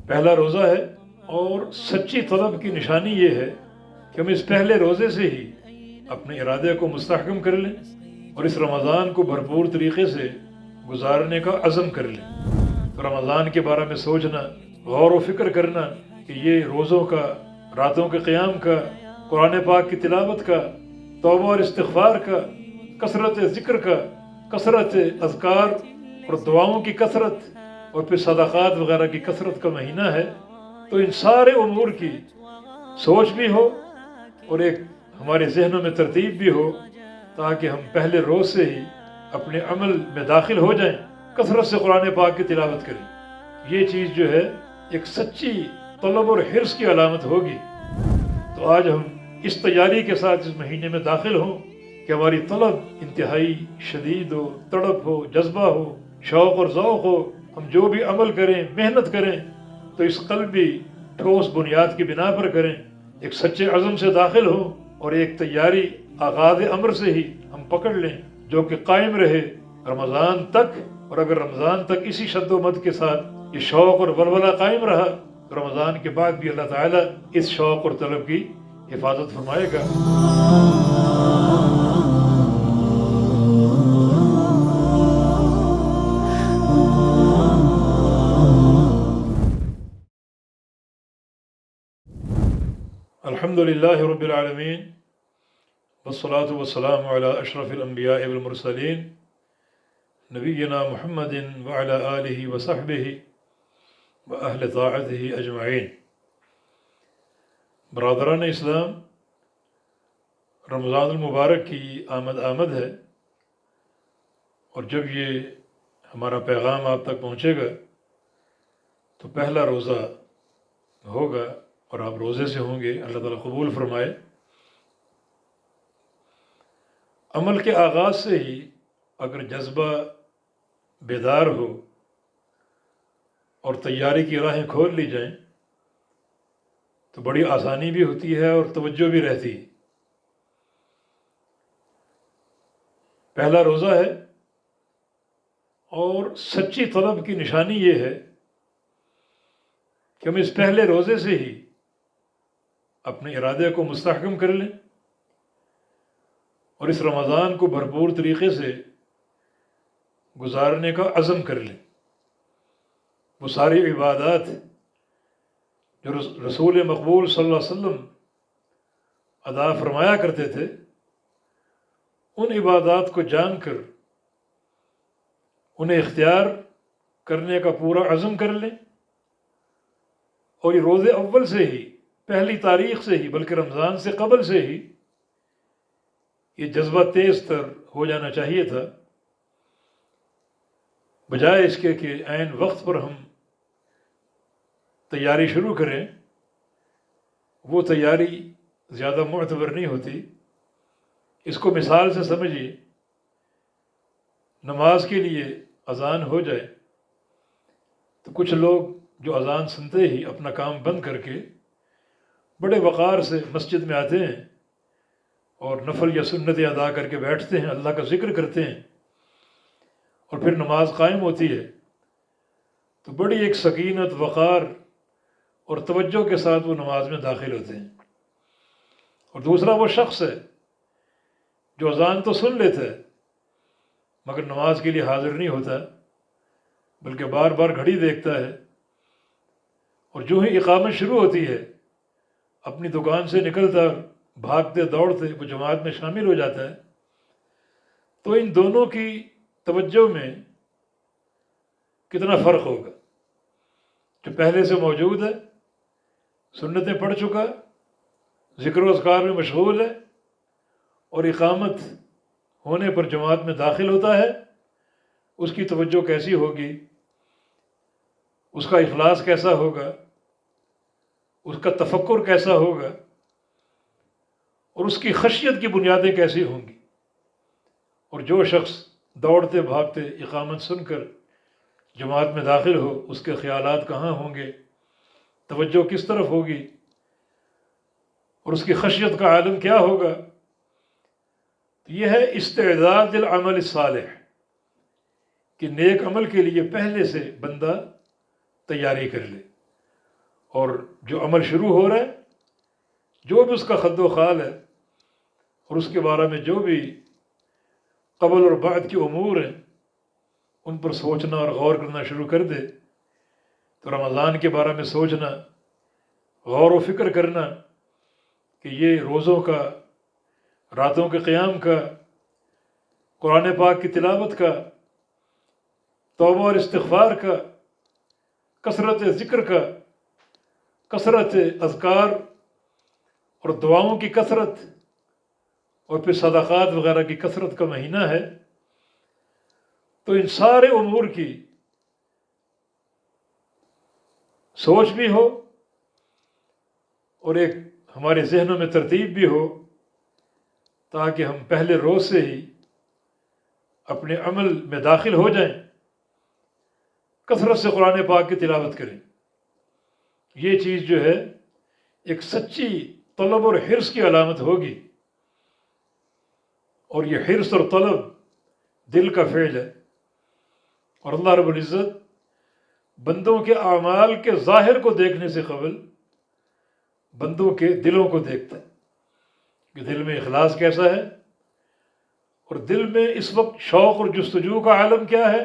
پہلا روزہ ہے، اور سچی طلب کی نشانی یہ ہے کہ ہم اس پہلے روزے سے ہی اپنے ارادے کو مستحکم کر لیں اور اس رمضان کو بھرپور طریقے سے گزارنے کا عزم کر لیں۔ تو رمضان کے بارے میں سوچنا، غور و فکر کرنا کہ یہ روزوں کا، راتوں کے قیام کا، قرآن پاک کی تلاوت کا، توبہ اور استغفار کا، کثرت ذکر کا، کثرت اذکار اور دعاؤں کی کثرت، اور پھر صدقات وغیرہ کی کثرت کا مہینہ ہے، تو ان سارے امور کی سوچ بھی ہو اور ایک ہمارے ذہنوں میں ترتیب بھی ہو، تاکہ ہم پہلے روز سے ہی اپنے عمل میں داخل ہو جائیں، کثرت سے قرآن پاک کی تلاوت کریں۔ یہ چیز جو ہے ایک سچی طلب اور حرص کی علامت ہوگی۔ تو آج ہم اس تیاری کے ساتھ اس مہینے میں داخل ہوں کہ ہماری طلب انتہائی شدید ہو، تڑپ ہو، جذبہ ہو، شوق اور ذوق ہو۔ ہم جو بھی عمل کریں، محنت کریں، تو اس قلبی ٹھوس بنیاد کی بنا پر کریں، ایک سچے عزم سے داخل ہوں، اور ایک تیاری آغاز امر سے ہی ہم پکڑ لیں، جو کہ قائم رہے رمضان تک۔ اور اگر رمضان تک اسی شد و مد کے ساتھ یہ شوق اور ولولہ قائم رہا، تو رمضان کے بعد بھی اللہ تعالیٰ اس شوق اور طلب کی حفاظت فرمائے گا۔ الحمد للہ رب العالمین، والصلاة والسلام علی اشرف الانبیاء والمرسلین، نبینا محمد وعلی آلہ وصحبہ واہل طاعتہ اجمعین۔ برادران اسلام، رمضان المبارک کی آمد ہے، اور جب یہ ہمارا پیغام آپ تک پہنچے گا تو پہلا روزہ ہوگا، اور آپ روزے سے ہوں گے، اللہ تعالیٰ قبول فرمائے۔ عمل کے آغاز سے ہی اگر جذبہ بیدار ہو اور تیاری کی راہیں کھول لی جائیں تو بڑی آسانی بھی ہوتی ہے اور توجہ بھی رہتی ہے۔ پہلا روزہ ہے، اور سچی طلب کی نشانی یہ ہے کہ ہم اس پہلے روزے سے ہی اپنے ارادے کو مستحکم کر لیں اور اس رمضان کو بھرپور طریقے سے گزارنے کا عزم کر لیں۔ وہ ساری عبادات جو رسول مقبول صلی اللہ علیہ وسلم ادا فرمایا کرتے تھے، ان عبادات کو جان کر انہیں اختیار کرنے کا پورا عزم کر لیں، اور یہ روز اول سے ہی، پہلی تاریخ سے ہی، بلکہ رمضان سے قبل سے ہی یہ جذبہ تیز تر ہو جانا چاہیے تھا، بجائے اس کے کہ عین وقت پر ہم تیاری شروع کریں۔ وہ تیاری زیادہ معتبر نہیں ہوتی۔ اس کو مثال سے سمجھیے، نماز کے لیے اذان ہو جائے تو کچھ لوگ جو اذان سنتے ہی اپنا کام بند کر کے بڑے وقار سے مسجد میں آتے ہیں اور نفل یا سنتیں ادا کر کے بیٹھتے ہیں، اللہ کا ذکر کرتے ہیں، اور پھر نماز قائم ہوتی ہے تو بڑی ایک سکینت، وقار اور توجہ کے ساتھ وہ نماز میں داخل ہوتے ہیں۔ اور دوسرا وہ شخص ہے جو اذان تو سن لیتا ہے مگر نماز کے لیے حاضر نہیں ہوتا، بلکہ بار بار گھڑی دیکھتا ہے، اور جو ہی اقامت شروع ہوتی ہے اپنی دکان سے نکلتا، بھاگتے دوڑتے وہ جماعت میں شامل ہو جاتا ہے۔ تو ان دونوں کی توجہ میں کتنا فرق ہوگا۔ جو پہلے سے موجود ہے، سنتیں پڑھ چکا، ذکر و اذکار میں مشغول ہے، اور اقامت ہونے پر جماعت میں داخل ہوتا ہے، اس کی توجہ کیسی ہوگی، اس کا اخلاص کیسا ہوگا، اس کا تفکر کیسا ہوگا، اور اس کی خشیت کی بنیادیں کیسی ہوں گی۔ اور جو شخص دوڑتے بھاگتے اقامت سن کر جماعت میں داخل ہو، اس کے خیالات کہاں ہوں گے، توجہ کس طرف ہوگی، اور اس کی خشیت کا عالم کیا ہوگا۔ یہ ہے استعداد العمل الصالح، کہ نیک عمل کے لیے پہلے سے بندہ تیاری کر لے۔ اور جو عمل شروع ہو رہا ہے، جو بھی اس کا خد و خال ہے، اور اس کے بارے میں جو بھی قبل اور بعد کے امور ہیں، ان پر سوچنا اور غور کرنا شروع کر دے، تو رمضان کے بارے میں سوچنا، غور و فکر کرنا کہ یہ روزوں کا، راتوں کے قیام کا، قرآن پاک کی تلاوت کا، توبہ اور استغفار کا، کثرت ذکر کا، کثرت اذکار اور دعاؤں کی کثرت، اور پھر صدقات وغیرہ کی کثرت کا مہینہ ہے، تو ان سارے امور کی سوچ بھی ہو اور ایک ہمارے ذہنوں میں ترتیب بھی ہو، تاکہ ہم پہلے روز سے ہی اپنے عمل میں داخل ہو جائیں، کثرت سے قرآن پاک کی تلاوت کریں۔ یہ چیز جو ہے ایک سچی طلب اور حرص کی علامت ہوگی، اور یہ حرص اور طلب دل کا فعل ہے، اور اللہ رب العزت بندوں کے اعمال کے ظاہر کو دیکھنے سے قبل بندوں کے دلوں کو دیکھتا ہے کہ دل میں اخلاص کیسا ہے، اور دل میں اس وقت شوق اور جستجو کا عالم کیا ہے،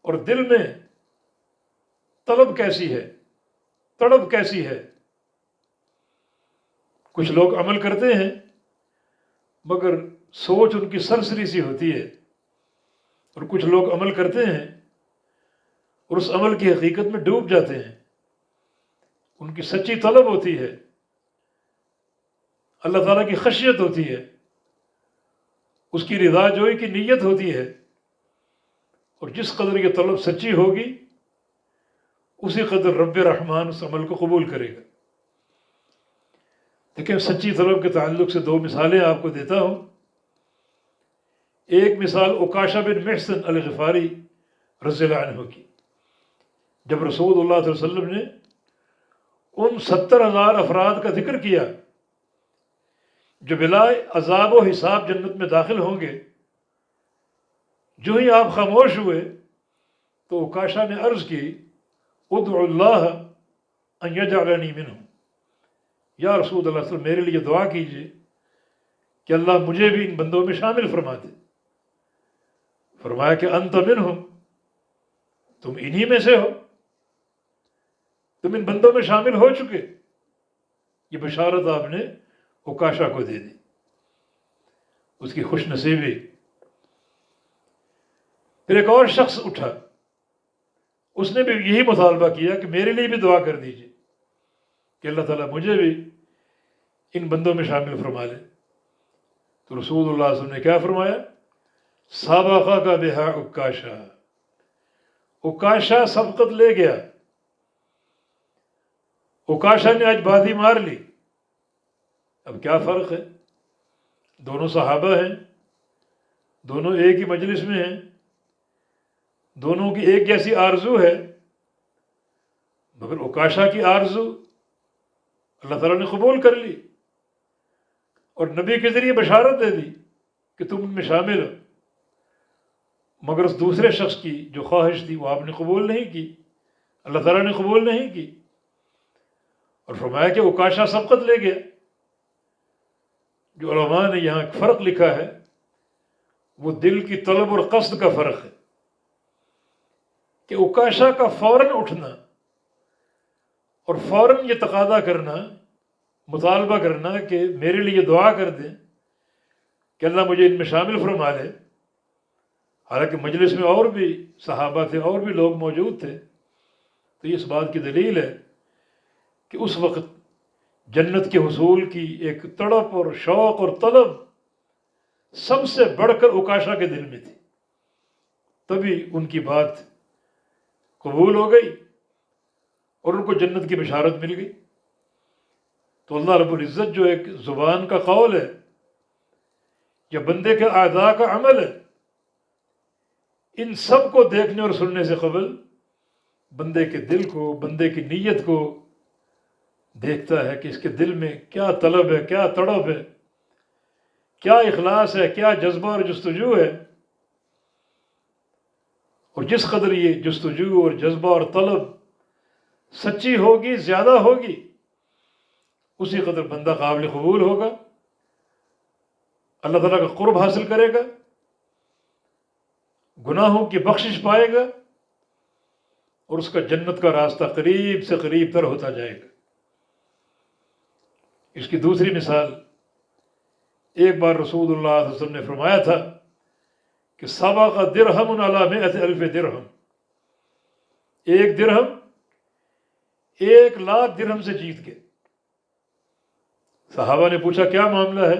اور دل میں طلب کیسی ہے، تڑپ کیسی ہے۔ کچھ لوگ عمل کرتے ہیں مگر سوچ ان کی سرسری سی ہوتی ہے، اور کچھ لوگ عمل کرتے ہیں اور اس عمل کی حقیقت میں ڈوب جاتے ہیں، ان کی سچی طلب ہوتی ہے، اللہ تعالیٰ کی خشیت ہوتی ہے، اس کی رضا جوئی کی نیت ہوتی ہے، اور جس قدر یہ طلب سچی ہوگی اسی قدر رب رحمان اس عمل کو قبول کرے گا۔ دیکھیں، سچی طلب کے تعلق سے 2 مثالیں آپ کو دیتا ہوں۔ ایک مثال عکاشہ بن محصن الغفاری رضی اللہ عنہ کی، جب رسول اللہ صلی اللہ علیہ وسلم نے ان 70,000 افراد کا ذکر کیا جو بلا عذاب و حساب جنت میں داخل ہوں گے، جو ہی آپ خاموش ہوئے تو عکاشہ نے عرض کی، ادعو اللہ ان یجعلنی منہم، یا رسول اللہ صلی اللہ علیہ وسلم میرے لیے دعا کیجئے کہ اللہ مجھے بھی ان بندوں میں شامل فرما دے۔ فرمایا کہ انت منہم، تم انہی میں سے ہو، تم ان بندوں میں شامل ہو چکے۔ یہ بشارت آپ نے عکاشہ کو دے دی، اس کی خوش نصیبی۔ پھر ایک اور شخص اٹھا، اس نے بھی یہی مطالبہ کیا کہ میرے لیے بھی دعا کر دیجئے کہ اللہ تعالیٰ مجھے بھی ان بندوں میں شامل فرما لے۔ تو رسول اللہ صلی اللہ علیہ وسلم نے کیا فرمایا؟ سابقہ کا بہا عکاشہ، عکاشہ سبقت لے گیا، عکاشہ نے آج بازی مار لی۔ اب کیا فرق ہے؟ دونوں صحابہ ہیں، دونوں ایک ہی مجلس میں ہیں، دونوں کی ایک جیسی آرزو ہے، مگر عکاشہ کی آرزو اللہ تعالیٰ نے قبول کر لی اور نبی کے ذریعے بشارت دے دی کہ تم ان میں شامل ہو، مگر اس دوسرے شخص کی جو خواہش تھی وہ آپ نے قبول نہیں کی، اللہ تعالیٰ نے قبول نہیں کی، اور فرمایا کہ عکاشہ سبقت لے گیا۔ جو علماء نے یہاں ایک فرق لکھا ہے وہ دل کی طلب اور قصد کا فرق ہے، کہ عکاشہ کا فوراً اٹھنا اور فوراً یہ تقاضا کرنا، مطالبہ کرنا کہ میرے لیے دعا کر دیں کہ اللہ مجھے ان میں شامل فرما لے، حالانکہ مجلس میں اور بھی صحابہ تھے، اور بھی لوگ موجود تھے، تو یہ اس بات کی دلیل ہے کہ اس وقت جنت کے حصول کی ایک تڑپ اور شوق اور طلب سب سے بڑھ کر عکاشہ کے دل میں تھی، تبھی ان کی بات قبول ہو گئی اور ان کو جنت کی بشارت مل گئی۔ تو اللہ رب العزت جو ایک زبان کا قول ہے یا بندے کے اعضاء کا عمل ہے، ان سب کو دیکھنے اور سننے سے قبل بندے کے دل کو، بندے کی نیت کو دیکھتا ہے کہ اس کے دل میں کیا طلب ہے، کیا تڑپ ہے، کیا اخلاص ہے، کیا جذبہ اور جستجو ہے۔ اور جس قدر یہ جستجو اور جذبہ اور طلب سچی ہوگی، زیادہ ہوگی، اسی قدر بندہ قابل قبول ہوگا، اللہ تعالیٰ کا قرب حاصل کرے گا، گناہوں کی بخشش پائے گا، اور اس کا جنت کا راستہ قریب سے قریب تر ہوتا جائے گا۔ اس کی دوسری مثال، ایک بار رسول اللہ صلی اللہ علیہ وسلم نے فرمایا تھا کہ سبق درہم علی مئۃ الف درہم، ایک درہم 1,00,000 درہم سے جیت گئے۔ صحابہ نے پوچھا کیا معاملہ ہے؟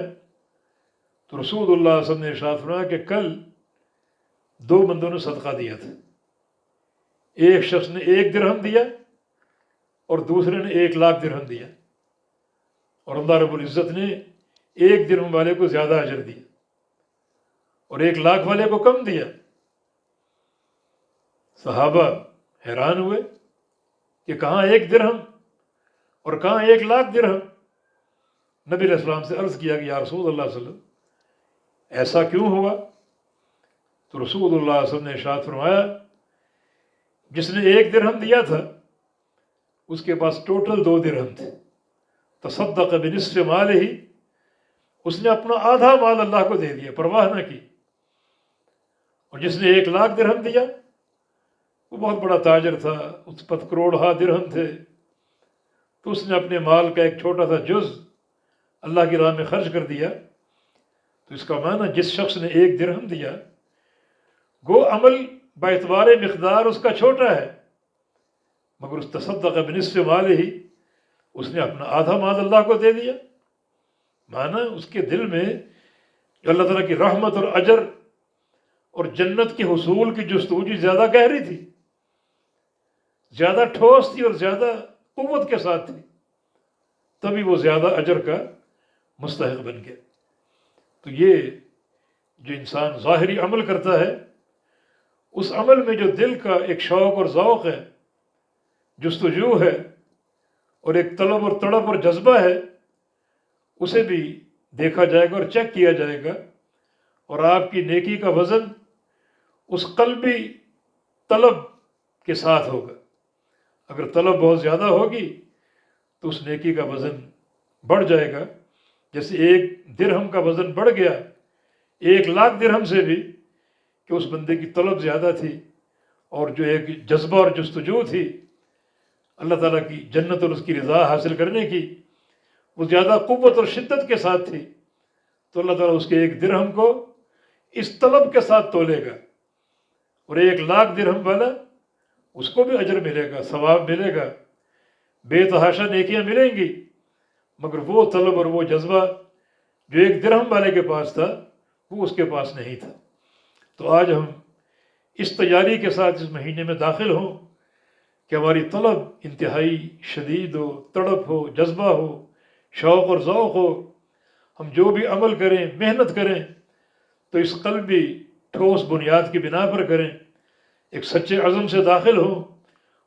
تو رسول اللہ صلی اللہ علیہ وسلم نے ارشاد فرمایا کہ کل 2 بندوں نے صدقہ دیا تھا، ایک شخص نے 1 درہم دیا اور دوسرے نے 1,00,000 درہم دیا، اور اللہ رب العزت نے 1 درہم والے کو زیادہ اجر دیا اور 1,00,000 والے کو کم دیا۔ صحابہ حیران ہوئے کہ کہاں 1 درہم اور کہاں 1,00,000 درہم۔ نبی علیہ السلام سے عرض کیا کہ یا رسول اللہ صلی اللہ علیہ وسلم ایسا کیوں ہوا؟ تو رسول اللہ صلی اللہ علیہ وسلم نے ارشاد فرمایا جس نے 1 درہم دیا تھا اس کے پاس ٹوٹل 2 درہم تھے، تصدق بنصف مالہ، اس نے اپنا آدھا مال اللہ کو دے دیا، پرواہ نہ کی۔ اور جس نے 1,00,000 درہم دیا وہ بہت بڑا تاجر تھا، اس پر کروڑہا درہم تھے، تو اس نے اپنے مال کا ایک چھوٹا سا جز اللہ کی راہ میں خرچ کر دیا۔ تو اس کا معنی جس شخص نے 1 درہم دیا گو عمل باعتبار مقدار اس کا چھوٹا ہے، مگر اس تصدق بنصف مالہ ہی اس نے اپنا آدھا مال اللہ کو دے دیا۔ معنی اس کے دل میں جو اللہ تعالیٰ کی رحمت اور اجر اور جنت کے حصول کی جستجو زیادہ گہری تھی، زیادہ ٹھوس تھی اور زیادہ قوت کے ساتھ تھی، تبھی وہ زیادہ اجر کا مستحق بن گیا۔ تو یہ جو انسان ظاہری عمل کرتا ہے، اس عمل میں جو دل کا ایک شوق اور ذوق ہے، جستجو ہے، اور ایک طلب اور تڑپ اور جذبہ ہے، اسے بھی دیکھا جائے گا اور چیک کیا جائے گا، اور آپ کی نیکی کا وزن اس قلبی طلب کے ساتھ ہوگا۔ اگر طلب بہت زیادہ ہوگی تو اس نیکی کا وزن بڑھ جائے گا، جیسے 1 درہم کا وزن بڑھ گیا 1,00,000 درہم سے بھی، کہ اس بندے کی طلب زیادہ تھی، اور جو ایک جذبہ اور جستجو تھی اللہ تعالیٰ کی جنت اور اس کی رضا حاصل کرنے کی، وہ زیادہ قوت اور شدت کے ساتھ تھی، تو اللہ تعالیٰ اس کے 1 درہم کو اس طلب کے ساتھ تولے گا، اور 1,00,000 درہم والا اس کو بھی اجر ملے گا، ثواب ملے گا، بے تحاشا نیکیاں ملیں گی، مگر وہ طلب اور وہ جذبہ جو 1 درہم والے کے پاس تھا وہ اس کے پاس نہیں تھا۔ تو آج ہم اس تیاری کے ساتھ اس مہینے میں داخل ہوں کہ ہماری طلب انتہائی شدید ہو، تڑپ ہو، جذبہ ہو، شوق اور ذوق ہو، ہم جو بھی عمل کریں، محنت کریں تو اس قلبی ٹھوس بنیاد کی بنا پر کریں، ایک سچے عزم سے داخل ہوں،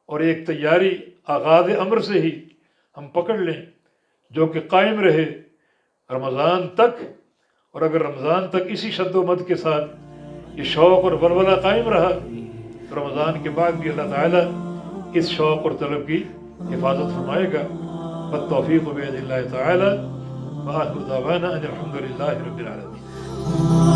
اور ایک تیاری آغاز امر سے ہی ہم پکڑ لیں جو کہ قائم رہے رمضان تک۔ اور اگر رمضان تک اسی شد و مد کے ساتھ یہ شوق اور ولولہ قائم رہا تو رمضان کے بعد بھی اللہ تعالیٰ اس شوق اور طلب کی حفاظت فرمائے گا۔ والتوفیق بید اللہ تعالیٰ، وآخر دعوانا ان الحمد للہ رب العالمین۔